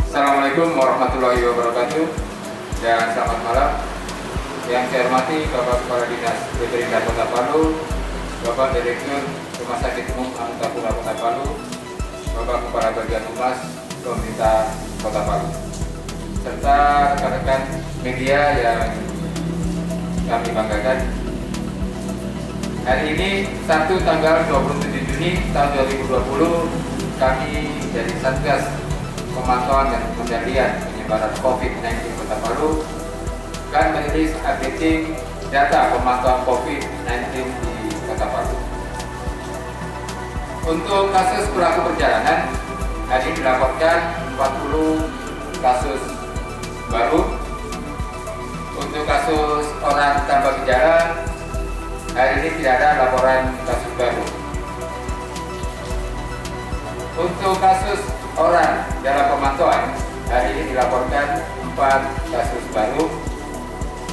Assalamualaikum warahmatullahi wabarakatuh dan selamat malam. Yang saya hormati Bapak Kepala Dinas Veteriner Kota Palu, Bapak Direktur Rumah Sakit Umum Angkapura Kota Palu, Bapak Kepala Bagian Humas Pemerintah Kota Palu, serta rekan-rekan media yang kami banggakan. Hari ini Sabtu tanggal 27 Juni tahun 2020, kami dari Satgas Pemantauan dan Pengendalian Penyebaran COVID-19 Kota Palu akan merilis updating data pemantauan COVID-19 di Kota Palu. Untuk kasus pelaku perjalanan, hari ini dilaporkan 40 kasus baru. Untuk kasus orang tanpa gejala, hari ini tidak ada laporan kasus baru. Untuk kasus orang dalam pemantauan, hari ini dilaporkan 4 kasus baru,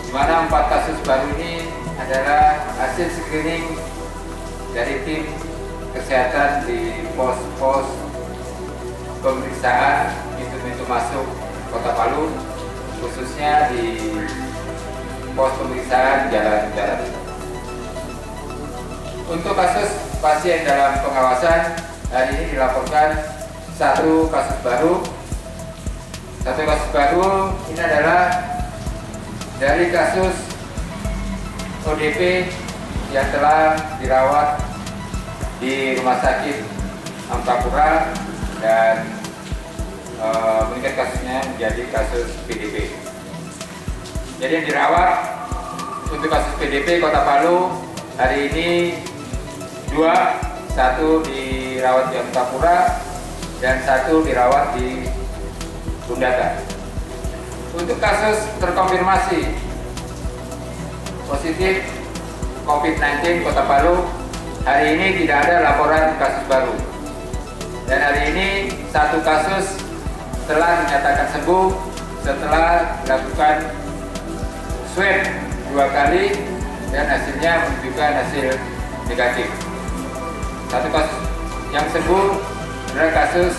di mana 4 kasus baru ini adalah hasil screening dari tim kesehatan di pos-pos pemeriksaan pintu-pintu masuk Kota Palu, khususnya di pos pemeriksaan jalan-jalan. Untuk kasus pasien dalam pengawasan, hari ini dilaporkan 1 kasus baru. 1 kasus baru ini adalah dari kasus ODP yang telah dirawat di Rumah Sakit Angkapura dan meningkat kasusnya menjadi kasus PDP. Jadi yang dirawat untuk kasus PDP Kota Palu hari ini 2, 1 dirawat di Angkapura dan 1 dirawat di Bundata. Untuk kasus terkonfirmasi positif COVID-19 Kota Palu, hari ini tidak ada laporan kasus baru. Dan hari ini 1 kasus telah dinyatakan sembuh setelah dilakukan swab 2 kali dan hasilnya menunjukkan hasil negatif. 1 kasus yang sembuh adalah kasus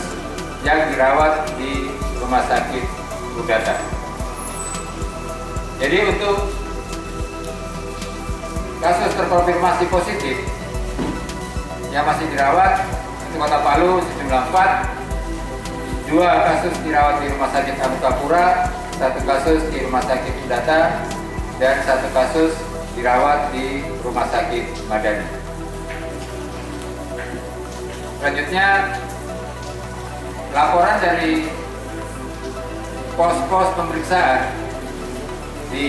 yang dirawat di Rumah Sakit Bundata. Jadi untuk kasus terkonfirmasi positif yang masih dirawat di Kota Palu sejumlah 4, 2 kasus dirawat di Rumah Sakit Angkapura, 1 kasus di Rumah Sakit Bundata, dan 1 kasus dirawat di Rumah Sakit Madani. Selanjutnya, laporan dari pos-pos pemeriksaan di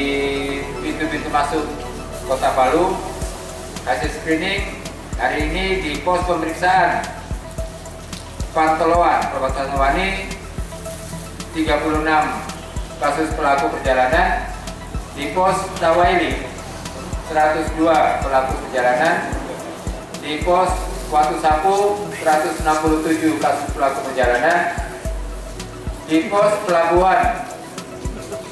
pintu-pintu masuk Kota Palu, hasil screening hari ini di pos pemeriksaan Pantoloan, Kabupaten Wani, 36 kasus pelaku perjalanan, di pos Tawaili 102 pelaku perjalanan, di pos Watu Sapu 167 kasus pelaku perjalanan, di pos pelabuhan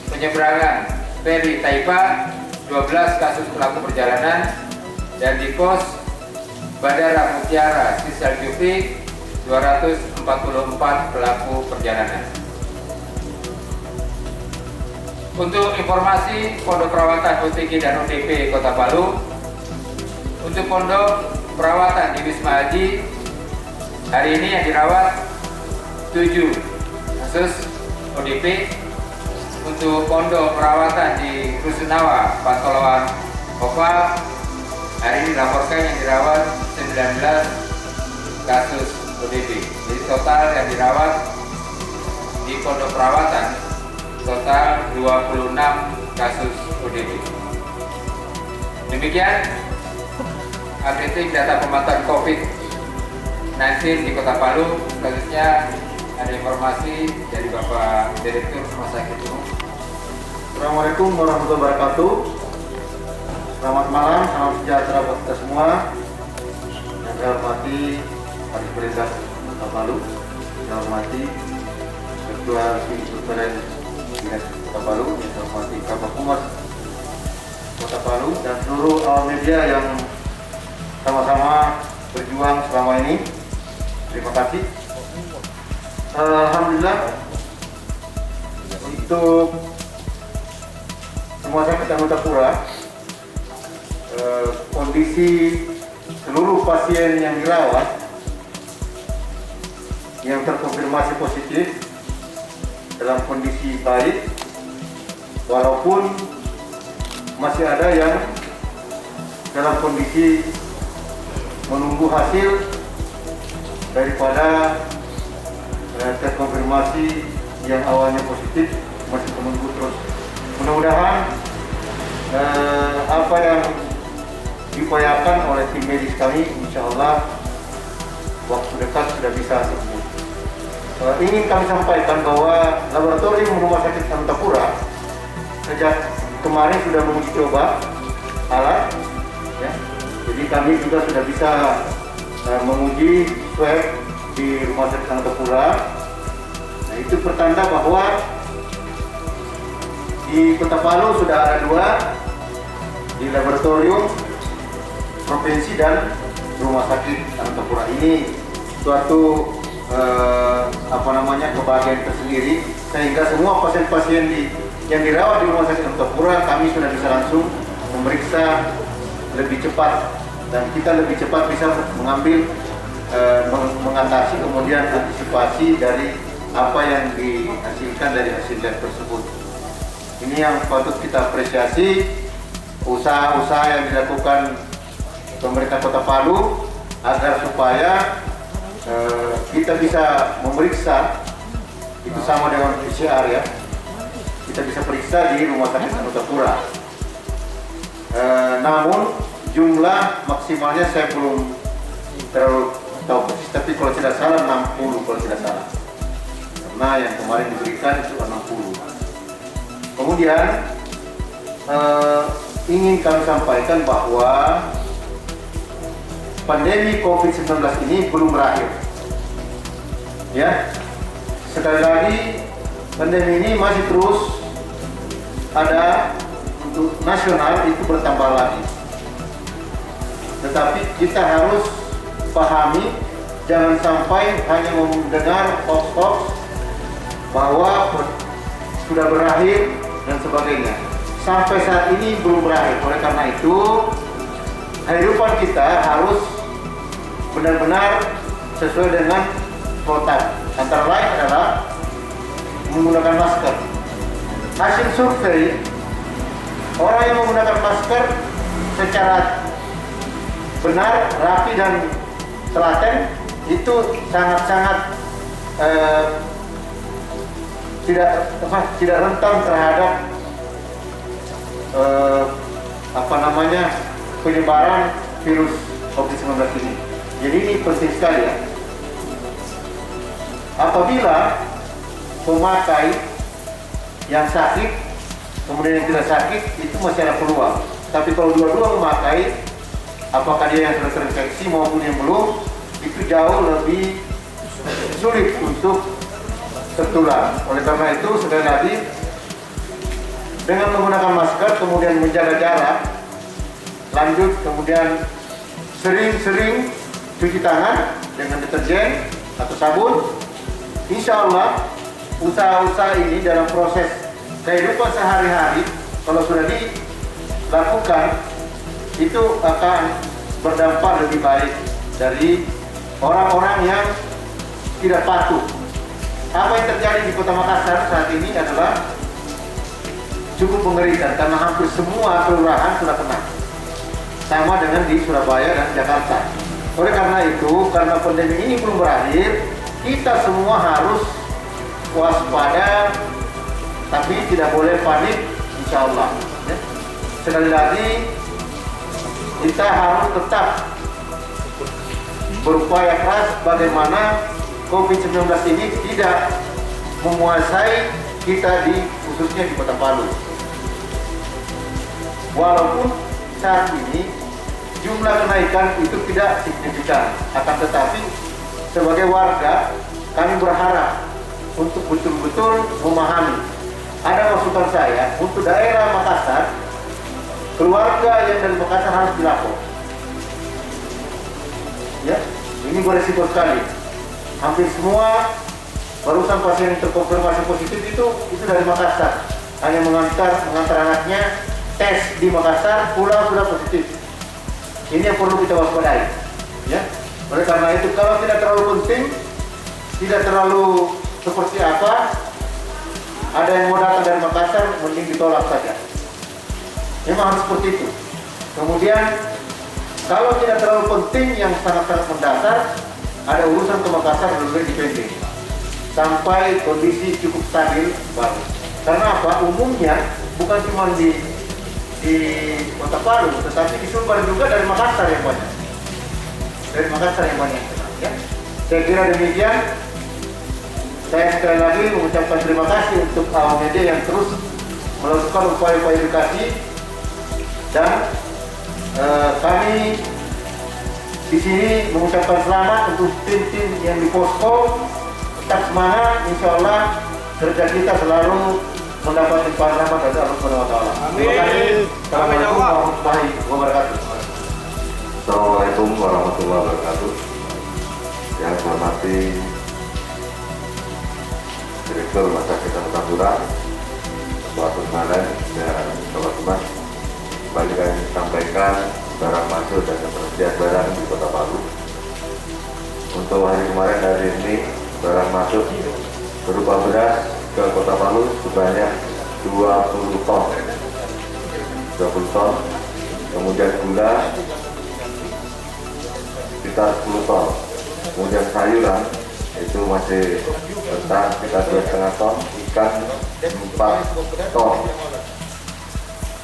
penyeberangan feri Taipa 12 kasus pelaku perjalanan, dan di pos Bandara Mutiara Sisal Jufri 244 pelaku perjalanan. Untuk informasi pondok perawatan OTG dan ODP Kota Palu, untuk pondok perawatan di Wisma Haji, hari ini yang dirawat 7 kasus ODP. Untuk pondok perawatan di Rusunawa, Pantoloan, Oval, hari ini dilaporkan yang dirawat 19 kasus ODP. Jadi total yang dirawat di pondok perawatan total 26 kasus ODP. Demikian updating data pemantauan COVID-19 di Kota Palu. Selanjutnya ada informasi dari Bapak Direktur Rumah Sakit Umum. Assalamualaikum warahmatullahi wabarakatuh. Selamat malam, salam sejahtera buat kita semua. Yang saya hormati Pak Pemerintah Kota Palu, yang saya hormati Ketua Superintenden Dinas Kota Palu, yang saya hormati Kabak Humas Kota Palu, dan seluruh awak media yang sama-sama berjuang selama ini. Terima kasih. Alhamdulillah Untuk Rumah Sakit Angkatapura, kondisi seluruh pasien yang dirawat yang terkonfirmasi positif dalam kondisi baik, walaupun masih ada yang dalam kondisi menunggu hasil daripada terkonfirmasi yang awalnya positif, masih menunggu terus. Mudah-mudahan apa yang diupayakan oleh tim medis kami, insya Allah waktu dekat sudah bisa sembuh. Ingin kami sampaikan bahwa laboratorium Rumah Sakit Angkatapura sejak kemarin sudah menguji coba alat, ya. Jadi kami juga sudah bisa menguji swab di Rumah Sakit Angkatapura. Nah, itu pertanda bahwa di Kota Palu sudah ada 2 di laboratorium provinsi dan Rumah Sakit Angkatapura. Ini suatu kebahagiaan tersendiri, sehingga semua pasien-pasien yang dirawat di Rumah Sakit Angkatapura kami sudah bisa langsung memeriksa lebih cepat, dan kita lebih cepat bisa mengambil mengatasi kemudian antisipasi dari apa yang dihasilkan dari hasil lab tersebut. Ini yang patut kita apresiasi, usaha-usaha yang dilakukan pemerintah Kota Palu agar supaya kita bisa memeriksa, itu sama dengan PCR ya, kita bisa periksa di Rumah Sakit Angkatapura. Namun jumlah maksimalnya saya belum terlalu tahu persis, tapi kalau tidak salah 60 kalau tidak salah, karena yang kemarin diberikan itu 60. Kemudian ingin kami sampaikan bahwa pandemi COVID-19 ini belum berakhir. Ya, sekali lagi pandemi ini masih terus ada, untuk nasional itu bertambah lagi. Tetapi kita harus pahami, jangan sampai hanya mendengar hoax-hoax bahwa sudah berakhir dan sebagainya. Sampai saat ini belum berakhir. Oleh karena itu, kehidupan kita harus benar-benar sesuai dengan protokol. Antara lain adalah menggunakan masker. Hasil survei, orang yang menggunakan masker secara benar, rapi dan telaten itu sangat-sangat tidak rentan terhadap penyebaran virus COVID-19 ini. Jadi ini penting sekali ya. Apabila pemakai yang sakit kemudian yang tidak sakit itu masih ada peluang. Tapi kalau dua-dua memakai, apakah dia yang sudah terinfeksi maupun yang belum, itu jauh lebih sulit untuk tertular. Oleh karena itu, sekali lagi, dengan menggunakan masker, kemudian menjaga jarak, lanjut kemudian sering-sering cuci tangan dengan deterjen atau sabun, insya Allah usaha-usaha ini dalam proses kehidupan sehari-hari, kalau sudah dilakukan, itu akan berdampak lebih baik dari orang-orang yang tidak patuh. Apa yang terjadi di Kota Makassar saat ini adalah cukup mengerikan, karena hampir semua kelurahan sudah kena, sama dengan di Surabaya dan Jakarta. Oleh karena itu, karena pandemi ini belum berakhir, kita semua harus waspada, tapi tidak boleh panik, insya Allah. Ya. Sekali lagi, kita harus tetap berupaya keras bagaimana COVID-19 ini tidak menguasai kita khususnya di Kota Palu. Walaupun saat ini jumlah kenaikan itu tidak signifikan, akan tetapi sebagai warga kami berharap untuk betul-betul memahami. Ada masukan saya untuk daerah Makassar, keluarga yang dari Makassar harus dilapor. Ya, ini beresiko sekali. Hampir semua barusan pasien yang terkonfirmasi positif itu dari Makassar, hanya mengantar anaknya tes di Makassar, pulang sudah positif. Ini yang perlu kita waspadai, ya. Oleh karena itu, kalau tidak terlalu penting, tidak terlalu seperti apa, ada yang mau datang dari Makassar, mending ditolak saja. Memang harus seperti itu. Kemudian, kalau tidak terlalu penting yang sangat-sangat mendasar, ada urusan ke Makassar lebih dipending sampai kondisi cukup stabil baru. Karena apa? Umumnya bukan cuma di Kota Palu, tetapi di Sumbar juga dari Makassar yang banyak. Dari Makassar yang banyak, ya. Saya kira demikian. Saya sekali lagi mengucapkan terima kasih untuk awak media yang terus melakukan upaya-upaya edukasi, dan kami di sini mengucapkan selamat untuk tim-tim yang di posko. Tetap semangat, insya Allah kerja kita selalu mendapat limpahan rahmat dari Allah Subhanahu wa Ta'ala. Terima kasih. Assalamualaikum warahmatullahi wabarakatuh. Assalamualaikum warahmatullahi wabarakatuh. Yang saya hormati Direktur Rumah Sakit Tamtapura, Pak Kusmanan dan teman-teman, kembali kami sampaikan barang masuk dan ketersediaan barang di Kota Palu. Untuk hari kemarin, hari ini barang masuk berupa beras ke Kota Palu sebanyak 20 ton. Kemudian gula sekitar 10 ton. Kemudian sayuran itu masih kentang sekitar 2,5 ton, ikan 4 ton,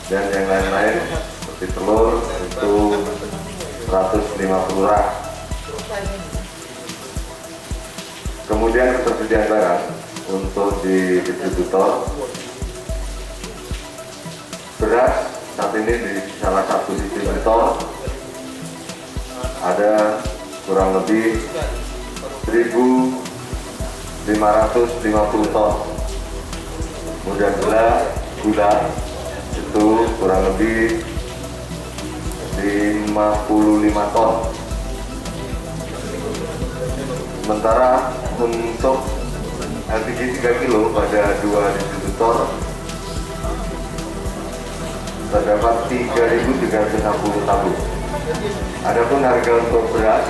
dan yang lain-lain seperti telur itu 150 rak. Kemudian ketersediaan barang untuk di distributor beras saat ini di salah satu distributor ada kurang lebih 1.550 ton. Kemudian gula itu kurang lebih 55 ton. Sementara untuk LPG 3 kilo pada dua distributor terdapat 3.360 tabung. Adapun harga untuk beras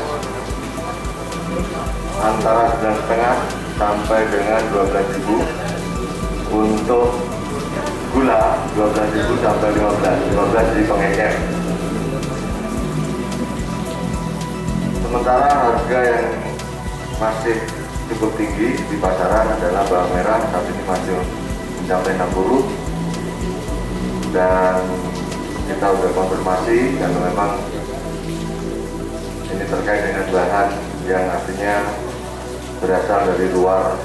antara 9,5 sampai dengan 12.000. Untuk gula 12.000 sampai 15 di pengecer. Sementara harga yang masih cukup tinggi di pasaran adalah bawang merah, saat ini masih mencapai 60, dan kita sudah konfirmasi karena memang ini terkait dengan bahan yang artinya berasal dari luar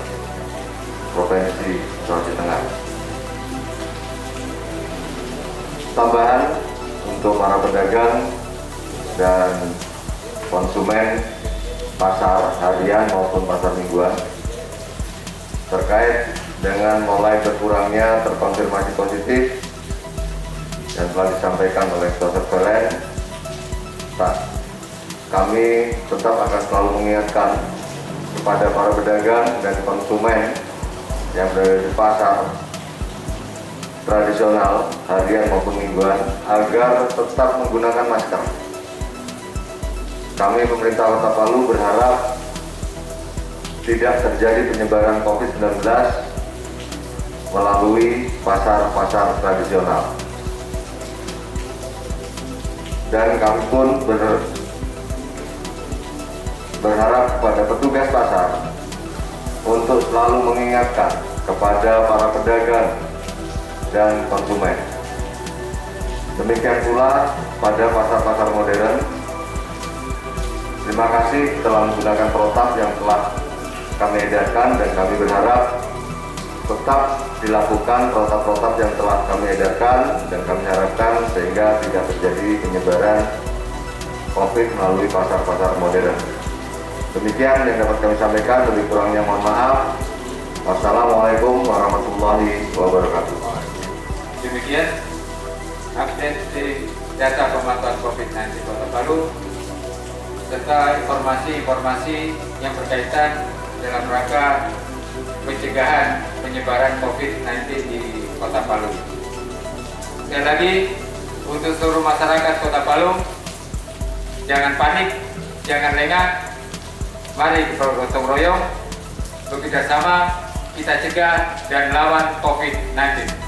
provinsi Sulawesi Tengah. Tambahan untuk para pedagang dan konsumen pasar harian maupun pasar mingguan terkait dengan mulai berkurangnya terkonfirmasi positif yang telah disampaikan oleh Dr. Velen, kami tetap akan selalu mengingatkan kepada para pedagang dan konsumen yang berada di pasar tradisional harian maupun mingguan agar tetap menggunakan masker. Kami pemerintah Kota Palu berharap tidak terjadi penyebaran COVID-19 melalui pasar-pasar tradisional. Dan kami pun berharap kepada petugas pasar untuk selalu mengingatkan kepada para pedagang dan konsumen. Demikian pula pada pasar-pasar modern. Terima kasih telah menggunakan protap yang telah kami edarkan, dan kami berharap tetap dilakukan protap-protap yang telah kami edarkan, dan kami harapkan sehingga tidak terjadi penyebaran COVID melalui pasar-pasar modern. Demikian yang dapat kami sampaikan, lebih kurangnya mohon maaf. Wassalamualaikum warahmatullahi wabarakatuh. Demikian update di data pemantauan COVID-19 Kota Palu serta informasi-informasi yang berkaitan dalam rangka pencegahan penyebaran COVID-19 di Kota Palu. Sekali lagi, untuk seluruh masyarakat Kota Palu, jangan panik, jangan lengah. Mari bergotong royong, bekerja sama, kita cegah dan lawan COVID-19.